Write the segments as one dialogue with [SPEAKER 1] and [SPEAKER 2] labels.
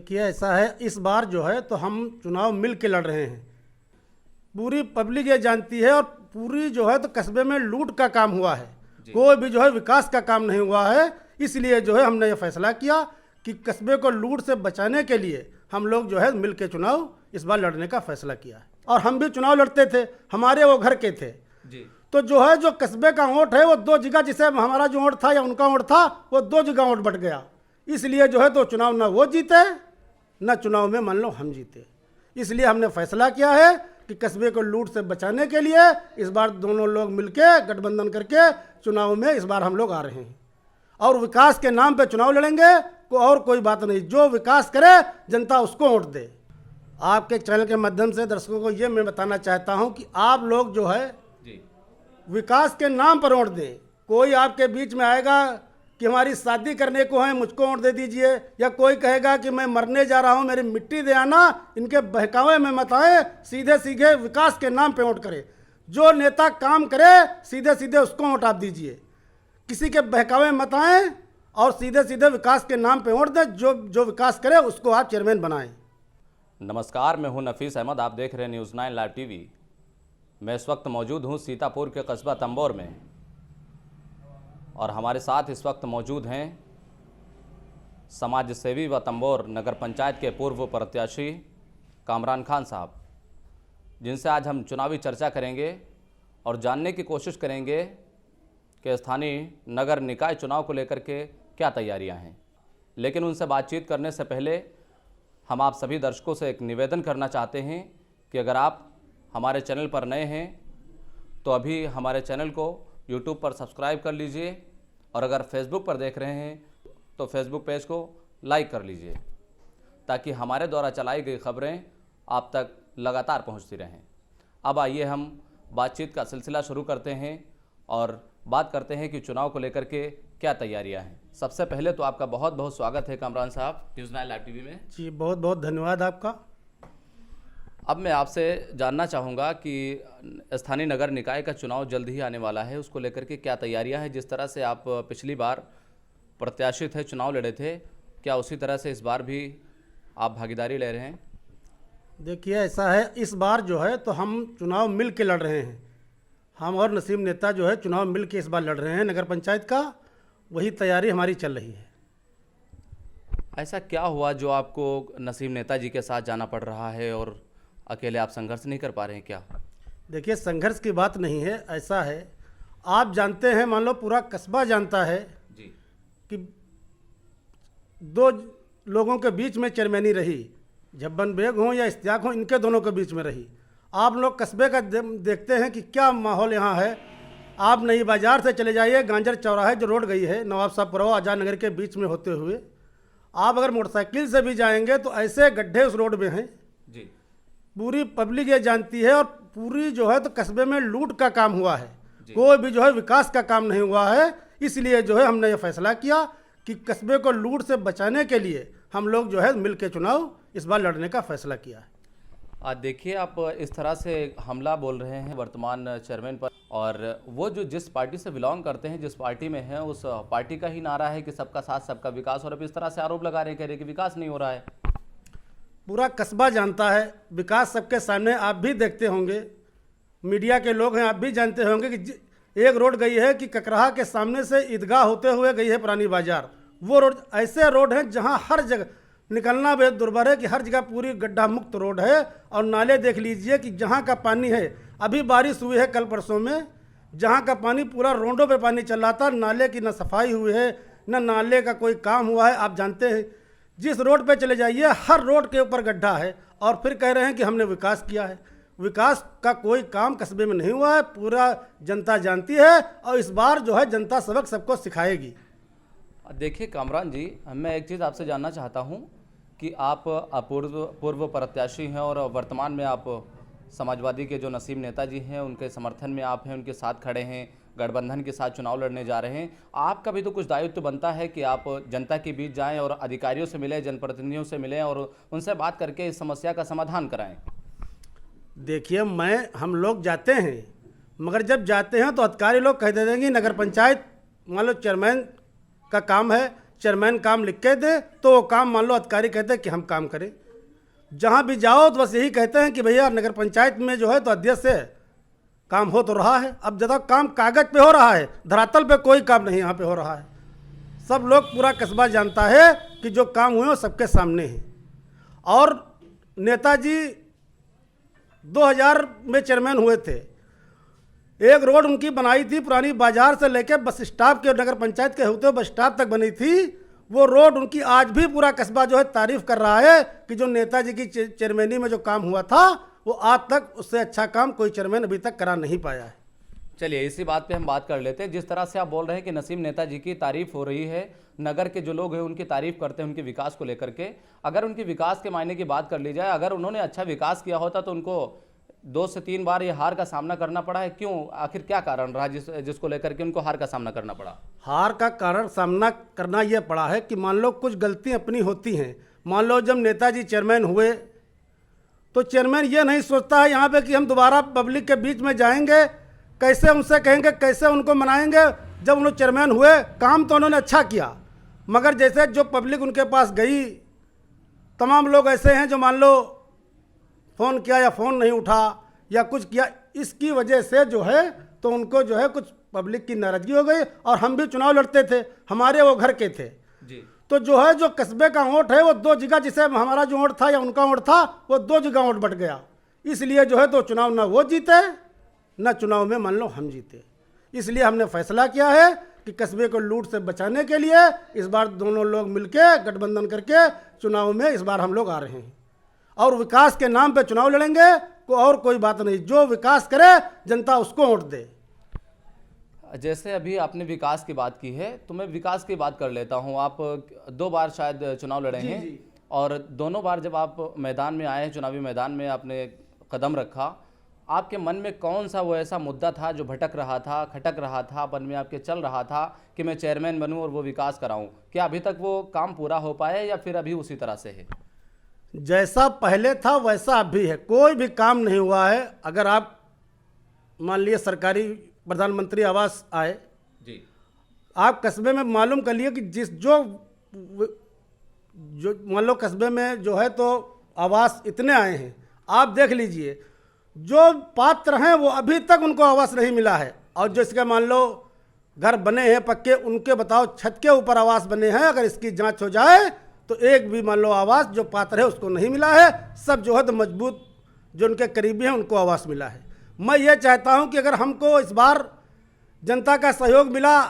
[SPEAKER 1] देखिए ऐसा है, इस बार जो है तो हम चुनाव मिल के लड़ रहे हैं। पूरी पब्लिक ये जानती है और पूरी जो है तो कस्बे में लूट का काम हुआ है, कोई भी जो है विकास का काम नहीं हुआ है। इसलिए जो है हमने ये फैसला किया कि कस्बे को लूट से बचाने के लिए हम लोग जो है मिल के चुनाव इस बार लड़ने का फैसला किया है। और हम भी चुनाव लड़ते थे, हमारे वो घर के थे
[SPEAKER 2] जी।
[SPEAKER 1] तो जो है जो कस्बे का वोट है वो 2 जगह, जिसे हमारा जो वोट था या उनका वोट था वो 2 जगह वोट बट गया। इसलिए जो है तो चुनाव ना वो जीते ना चुनाव में मान लो हम जीते। इसलिए हमने फैसला किया है कि कस्बे को लूट से बचाने के लिए इस बार दोनों लोग मिलके गठबंधन करके चुनाव में इस बार हम लोग आ रहे हैं और विकास के नाम पे चुनाव लड़ेंगे। और कोई बात नहीं, जो विकास करे जनता उसको वोट दे। आपके चैनल के माध्यम से दर्शकों को ये मैं बताना चाहता हूँ कि आप लोग जो है
[SPEAKER 2] जी।
[SPEAKER 1] विकास के नाम पर वोट दें। कोई आपके बीच में आएगा कि हमारी शादी करने को है, मुझको वोट दे दीजिए, या कोई कहेगा कि मैं मरने जा रहा हूँ मेरी मिट्टी दे आना, इनके बहकावे में मत आए। सीधे सीधे विकास के नाम पे वोट करें। जो नेता काम करे सीधे सीधे उसको वोट आप दीजिए, किसी के बहकावे में मत आए और सीधे सीधे विकास के नाम पे वोट दें। जो विकास करे उसको आप चेयरमैन बनाएं।
[SPEAKER 2] नमस्कार, मैं हूं नफीस अहमद, आप देख रहे हैं न्यूज़ 9 लाइव टीवी। मैं इस वक्त मौजूद हूं सीतापुर के कस्बा तंबोर में और हमारे साथ इस वक्त मौजूद हैं समाज सेवी व तंबोर नगर पंचायत के पूर्व प्रत्याशी कामरान खान साहब, जिनसे आज हम चुनावी चर्चा करेंगे और जानने की कोशिश करेंगे कि स्थानीय नगर निकाय चुनाव को लेकर के क्या तैयारियां हैं। लेकिन उनसे बातचीत करने से पहले हम आप सभी दर्शकों से एक निवेदन करना चाहते हैं कि अगर आप हमारे चैनल पर नए हैं तो अभी हमारे चैनल को YouTube पर सब्सक्राइब कर लीजिए और अगर Facebook पर देख रहे हैं तो Facebook पेज को लाइक कर लीजिए ताकि हमारे द्वारा चलाई गई खबरें आप तक लगातार पहुंचती रहें। अब आइए हम बातचीत का सिलसिला शुरू करते हैं और बात करते हैं कि चुनाव को लेकर के क्या तैयारियां हैं। सबसे पहले तो आपका बहुत बहुत स्वागत है कामरान साहब न्यूज़ 9 लाइव टीवी में।
[SPEAKER 1] जी बहुत बहुत धन्यवाद आपका।
[SPEAKER 2] अब मैं आपसे जानना चाहूँगा कि स्थानीय नगर निकाय का चुनाव जल्द ही आने वाला है, उसको लेकर के क्या तैयारियां हैं। जिस तरह से आप पिछली बार प्रत्याशी थे, चुनाव लड़े थे, क्या उसी तरह से इस बार भी आप भागीदारी ले रहे हैं?
[SPEAKER 1] देखिए ऐसा है, इस बार जो है तो हम चुनाव मिल के लड़ रहे हैं। हम और नसीम नेता जो है चुनाव मिल के इस बार लड़ रहे हैं नगर पंचायत का, वही तैयारी हमारी चल रही है।
[SPEAKER 2] ऐसा क्या हुआ जो आपको नसीम नेता जी के साथ जाना पड़ रहा है और अकेले आप संघर्ष नहीं कर पा रहे हैं क्या?
[SPEAKER 1] देखिए संघर्ष की बात नहीं है, ऐसा है आप जानते हैं, मान लो पूरा कस्बा जानता है
[SPEAKER 2] जी
[SPEAKER 1] कि 2 लोगों के बीच में चेयरमैनी रही, जब्बन बेग हो या इश्तियाक हो, इनके दोनों के बीच में रही। आप लोग कस्बे का देखते हैं कि क्या माहौल यहाँ है। आप नई बाज़ार से चले जाइए, गांजर चौराहे जो रोड गई है नवाब साहबपुरा आज़ाद नगर के बीच में होते हुए, आप अगर मोटरसाइकिल से भी जाएंगे तो ऐसे गड्ढे उस रोड में हैं
[SPEAKER 2] जी।
[SPEAKER 1] पूरी पब्लिक ये जानती है और पूरी जो है तो कस्बे में लूट का काम हुआ है, कोई भी जो है विकास का काम नहीं हुआ है। इसलिए जो है हमने ये फैसला किया कि कस्बे को लूट से बचाने के लिए हम लोग जो है मिल के चुनाव इस बार लड़ने का फैसला किया है।
[SPEAKER 2] आज देखिए, आप इस तरह से हमला बोल रहे हैं वर्तमान चेयरमैन पर, और वो जो जिस पार्टी से बिलोंग करते हैं, जिस पार्टी में हैं, उस पार्टी का ही नारा है कि सबका साथ सबका विकास, और अब इस तरह से आरोप लगा रहे हैं, कह रहे हैं कि विकास नहीं हो रहा है।
[SPEAKER 1] पूरा कस्बा जानता है, विकास सबके सामने, आप भी देखते होंगे, मीडिया के लोग हैं, आप भी जानते होंगे कि एक रोड गई है कि ककराहा के सामने से ईदगाह होते हुए गई है पुरानी बाजार। वो रोड ऐसे रोड हैं जहां हर जगह निकलना बेहद दुर्भर है कि हर जगह पूरी गड्ढा मुक्त रोड है। और नाले देख लीजिए कि जहां का पानी है, अभी बारिश हुई है कल परसों में, जहां का पानी पूरा रोडों पे पानी चल रहा था, नाले की न सफाई हुई है न नाले का कोई काम हुआ है। आप जानते हैं जिस रोड पे चले जाइए हर रोड के ऊपर गड्ढा है, और फिर कह रहे हैं कि हमने विकास किया है। विकास का कोई काम कस्बे में नहीं हुआ है, पूरा जनता जानती है और इस बार जो है जनता सबक सबको सिखाएगी।
[SPEAKER 2] देखिए कामरान जी, मैं एक चीज़ आपसे जानना चाहता हूं कि आप पूर्व प्रत्याशी हैं और वर्तमान में आप समाजवादी के जो नसीम नेताजी हैं उनके समर्थन में आप हैं, उनके साथ खड़े हैं, गठबंधन के साथ चुनाव लड़ने जा रहे हैं। आपका भी तो कुछ दायित्व बनता है कि आप जनता के बीच जाएं और अधिकारियों से मिलें, जनप्रतिनिधियों से मिलें और उनसे बात करके इस समस्या का समाधान कराएं।
[SPEAKER 1] देखिए हम लोग जाते हैं, मगर जब जाते हैं तो अधिकारी लोग कह देते हैं कि नगर पंचायत मान लो चेयरमैन का काम है चेयरमैन काम लिख के दे तो वो काम मान लो अधिकारी कहते हैं कि हम काम करें। जहाँ भी जाओ तो बस यही कहते हैं कि भैया नगर पंचायत में जो है तो अध्यक्ष से काम हो तो रहा है। अब ज़्यादा काम कागज़ पे हो रहा है, धरातल पे कोई काम नहीं यहाँ पे हो रहा है। सब लोग पूरा कस्बा जानता है कि जो काम हुए वो सबके सामने हैं। और नेताजी 2000 में चेयरमैन हुए थे। एक रोड उनकी बनाई थी, पुरानी बाजार से लेकर बस स्टॉप के, नगर पंचायत के होते बस स्टॉप तक बनी थी। वो रोड उनकी आज भी पूरा कस्बा जो है तारीफ कर रहा है कि जो नेताजी की चेयरमैनी में जो काम हुआ था वो आज तक उससे अच्छा काम कोई चेयरमैन अभी तक करा नहीं पाया है।
[SPEAKER 2] चलिए इसी बात पे हम बात कर लेते हैं। जिस तरह से आप बोल रहे हैं कि नसीम नेताजी की तारीफ हो रही है, नगर के जो लोग हैं उनकी तारीफ करते हैं उनके विकास को लेकर के, अगर उनके विकास के मायने की बात कर ली जाए, अगर उन्होंने अच्छा विकास किया होता तो उनको 2 से 3 बार ये हार का सामना करना पड़ा है। क्यों, आखिर क्या कारण रहा जिसको लेकर के उनको हार का सामना करना पड़ा?
[SPEAKER 1] हार का कारण सामना करना यह पड़ा है कि मान लो कुछ गलतियां अपनी होती हैं। मान लो जब नेताजी चेयरमैन हुए तो चेयरमैन ये नहीं सोचता है यहाँ पे कि हम दोबारा पब्लिक के बीच में जाएंगे, कैसे उनसे कहेंगे, कैसे उनको मनाएंगे। जब उन्होंने चेयरमैन हुए काम तो उन्होंने अच्छा किया, मगर जैसे जो पब्लिक उनके पास गई, तमाम लोग ऐसे हैं जो मान लो फ़ोन किया या फ़ोन नहीं उठा या कुछ किया, इसकी वजह से जो है तो उनको जो है कुछ पब्लिक की नाराज़गी हो गई। और हम भी चुनाव लड़ते थे, हमारे वो घर के थे
[SPEAKER 2] जी।
[SPEAKER 1] तो जो है जो कस्बे का वोट है वो 2 जगह, जिसे हमारा जो वोट था या उनका वोट था वो 2 जगह वोट बट गया। इसलिए जो है तो चुनाव ना वो जीते ना चुनाव में मान लो हम जीते। इसलिए हमने फैसला किया है कि कस्बे को लूट से बचाने के लिए इस बार दोनों लोग मिलके गठबंधन करके चुनाव में इस बार हम लोग आ रहे हैं और विकास के नाम पे चुनाव लड़ेंगे। और कोई बात नहीं, जो विकास करे जनता उसको वोट दे।
[SPEAKER 2] जैसे अभी आपने विकास की बात की है तो मैं विकास की बात कर लेता हूं। आप 2 बार शायद चुनाव लड़े हैं और दोनों बार जब आप मैदान में आए, चुनावी मैदान में आपने कदम रखा, आपके मन में कौन सा वो ऐसा मुद्दा था जो भटक रहा था, खटक रहा था, मन में आपके चल रहा था कि मैं चेयरमैन बनूं और वो विकास कराऊं? क्या अभी तक वो काम पूरा हो पाया या फिर अभी उसी तरह से है?
[SPEAKER 1] जैसा पहले था वैसा अब भी है, कोई भी काम नहीं हुआ है। अगर आप मान लिए सरकारी प्रधानमंत्री आवास आए
[SPEAKER 2] जी,
[SPEAKER 1] आप कस्बे में मालूम कर लिए कि जो मान लो कस्बे में जो है तो आवास इतने आए हैं, आप देख लीजिए जो पात्र हैं वो अभी तक उनको आवास नहीं मिला है। और जिसके मान लो घर बने हैं पक्के, उनके बताओ छत के ऊपर आवास बने हैं, अगर इसकी जांच हो जाए तो एक भी मान लो आवास जो पात्र है उसको नहीं मिला है। सब जो है तो मजबूत जो उनके करीबी हैं उनको आवास मिला है। मैं ये चाहता हूं कि अगर हमको इस बार जनता का सहयोग मिला,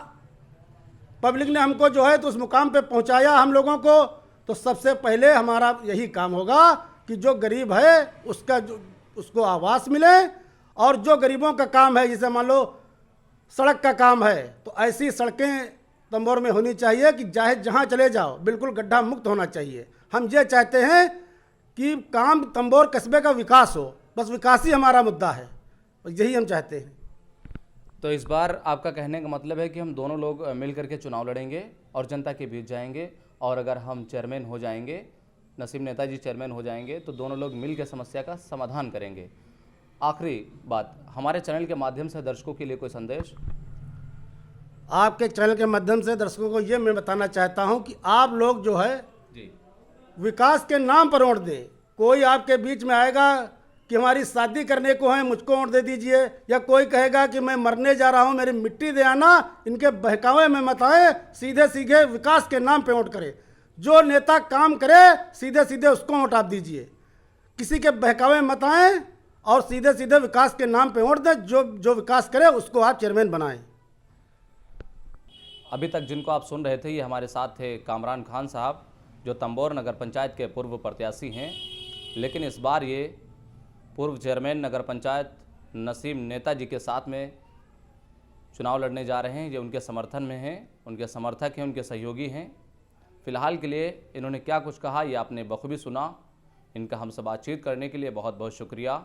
[SPEAKER 1] पब्लिक ने हमको जो है तो उस मुकाम पे पहुंचाया हम लोगों को, तो सबसे पहले हमारा यही काम होगा कि जो गरीब है उसको आवास मिले। और जो गरीबों का काम है, जैसे मान लो सड़क का काम है, तो ऐसी सड़कें तंबोर में होनी चाहिए कि चाहे जहाँ चले जाओ बिल्कुल गड्ढा मुक्त होना चाहिए। हम ये चाहते हैं कि काम तंबोर कस्बे का विकास हो, बस विकास ही हमारा मुद्दा है, यही हम चाहते हैं।
[SPEAKER 2] तो इस बार आपका कहने का मतलब है कि हम दोनों लोग मिल करके चुनाव लड़ेंगे और जनता के बीच जाएंगे, और अगर हम चेयरमैन हो जाएंगे, नसीम नेताजी चेयरमैन हो जाएंगे, तो दोनों लोग मिल के समस्या का समाधान करेंगे। आखिरी बात, हमारे चैनल के माध्यम से दर्शकों के लिए कोई संदेश?
[SPEAKER 1] आपके चैनल के माध्यम से दर्शकों को ये मैं बताना चाहता हूँ कि आप लोग जो है
[SPEAKER 2] जी,
[SPEAKER 1] विकास के नाम पर वोट दें। कोई आपके बीच में आएगा कि हमारी शादी करने को है, मुझको वोट दे दीजिए, या कोई कहेगा कि मैं मरने जा रहा हूँ मेरी मिट्टी दे आना, इनके बहकावे में मत आए, सीधे सीधे विकास के नाम पे वोट करें। जो नेता काम करे सीधे सीधे उसको वोट आप दीजिए, किसी के बहकावे में मत आए और सीधे सीधे विकास के नाम पे वोट दें। जो विकास करे उसको आप चेयरमैन बनाएं।
[SPEAKER 2] अभी तक जिनको आप सुन रहे थे ये हमारे साथ थे कामरान खान साहब, जो तंबोर नगर पंचायत के पूर्व प्रत्याशी हैं, लेकिन इस बार ये पूर्व चेयरमैन नगर पंचायत नसीम नेताजी के साथ में चुनाव लड़ने जा रहे हैं। ये उनके समर्थन में हैं, उनके समर्थक हैं, उनके सहयोगी हैं। फिलहाल के लिए इन्होंने क्या कुछ कहा ये आपने बखूबी सुना। इनका हमसे बातचीत करने के लिए बहुत बहुत शुक्रिया।